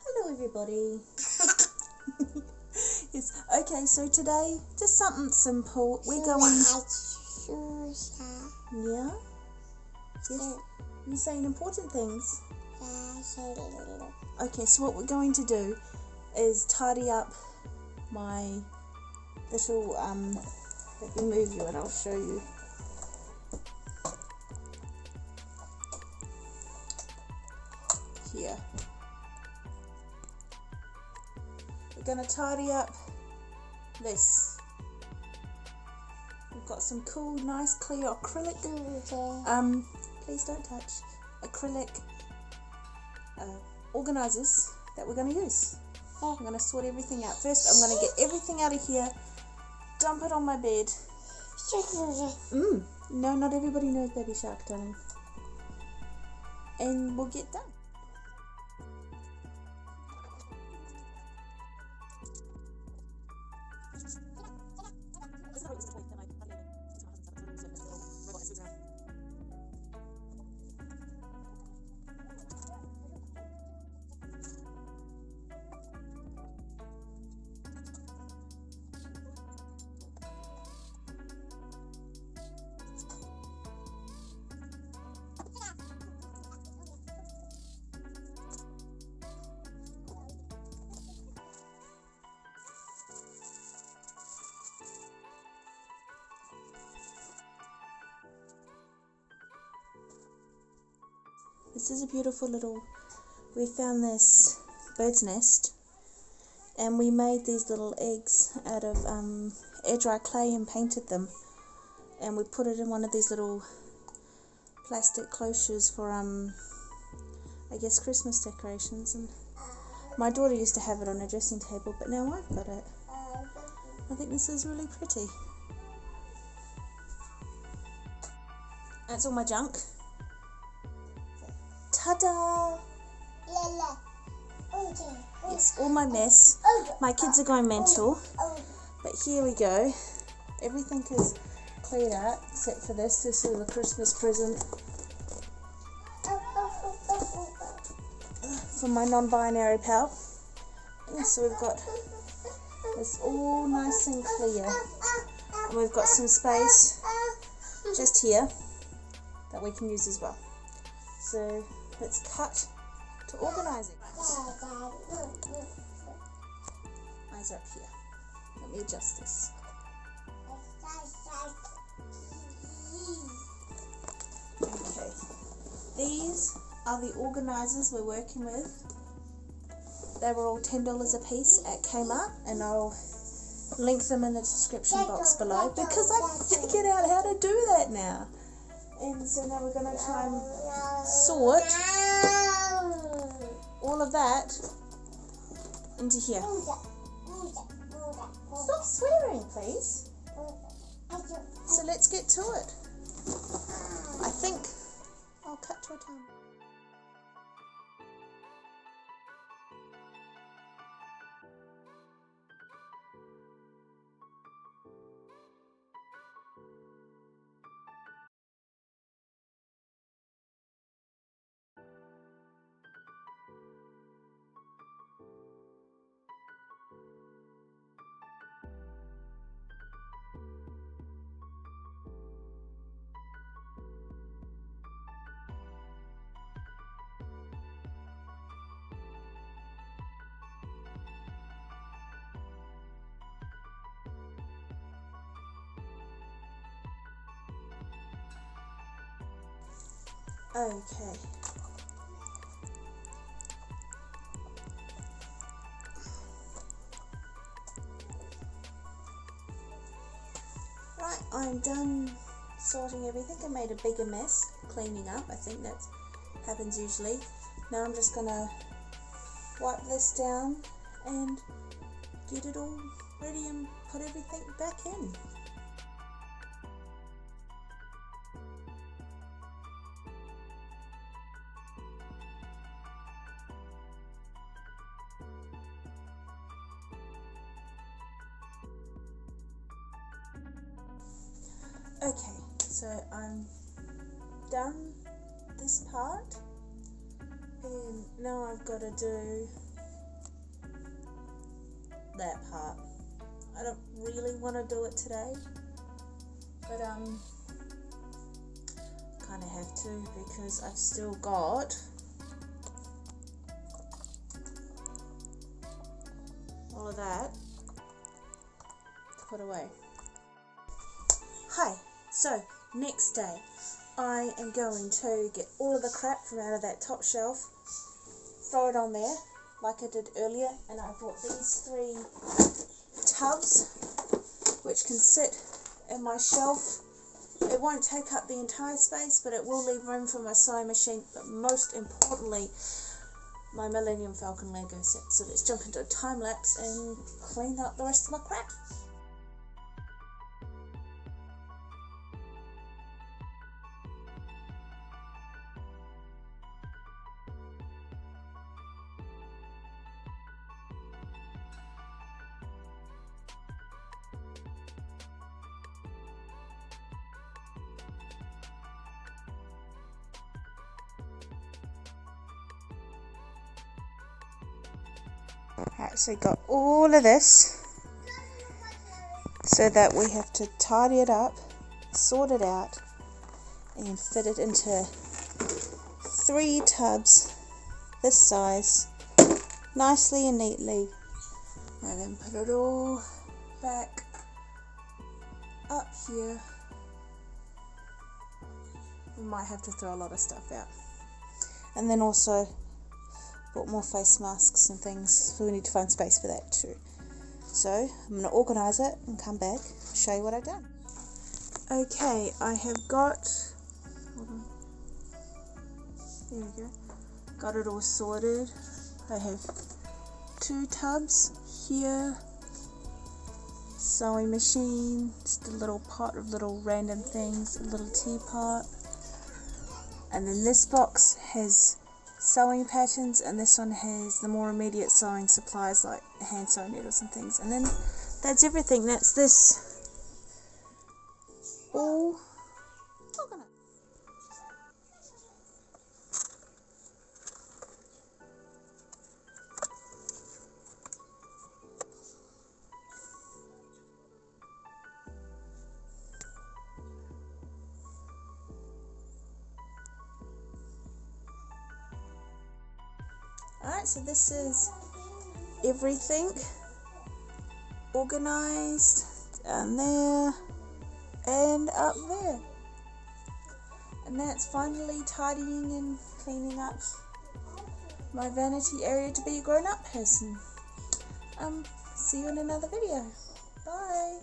Hello everybody. Yes, okay, so today, just something simple. We're going... Yeah? Yes? You're saying important things? Okay, so what we're going to do is tidy up my little, let me move you and I'll show you. Here. We're going to tidy up this. We've got some cool, nice, clear acrylic, please don't touch, acrylic organisers that we're going to use. I'm going to sort everything out. First, I'm going to get everything out of here, dump it on my bed. No, not everybody knows Baby Shark, darling. And we'll get done. This is a beautiful little, we found this bird's nest and we made these little eggs out of air dry clay and painted them, and we put it in one of these little plastic cloches for I guess Christmas decorations, and my daughter used to have it on her dressing table, but now I've got it. I think this is really pretty. That's all my junk. Ta-da! Yes, all my mess. My kids are going mental. But here we go. Everything is cleared out except for this. This is a Christmas present from my non-binary pal. And so we've got this all nice and clear. And we've got some space just here that we can use as well. So let's cut to organise it. Eyes up here. Let me adjust this. Okay. These are the organisers we're working with. They were all $10 a piece at Kmart, and I'll link them in the description box below because I figured out how to do that now. And so now we're going to try and sort all of that into here. Stop swearing, please. So let's get to it. I think I'll cut to a time. Okay. Right, I'm done sorting everything. I made a bigger mess cleaning up. I think that happens usually. Now I'm just gonna wipe this down and get it all ready and put everything back in. Okay, so I'm done the this part, and now I've got to do that part. I don't really want to do it today, but kind of have to, because I've still got all of that to put away. Hi, so next day I am going to get all of the crap from out of that top shelf, throw it on there like I did earlier, and I bought these 3 tubs which can sit in my shelf. It won't take up the entire space, but it will leave room for my sewing machine, but most importantly my Millennium Falcon Lego set. So let's jump into a time lapse and clean up the rest of my crap. Alright, so we got all of this, so that we have to tidy it up, sort it out, and fit it into 3 tubs this size, nicely and neatly, and then put it all back up here. We might have to throw a lot of stuff out, and then also bought more face masks and things, so we need to find space for that too. So I'm going to organise it and come back, show you what I've done. Okay, I have got, hold on, there we go, got it all sorted. I have 2 tubs here, sewing machine, just a little pot of little random things, a little teapot, and then this box has sewing patterns, and this one has the more immediate sewing supplies like hand sewn needles and things. And then that's everything. That's this all organized. Alright, so this is everything organised down there and up there. And that's finally tidying and cleaning up my vanity area to be a grown-up person. See you in another video. Bye!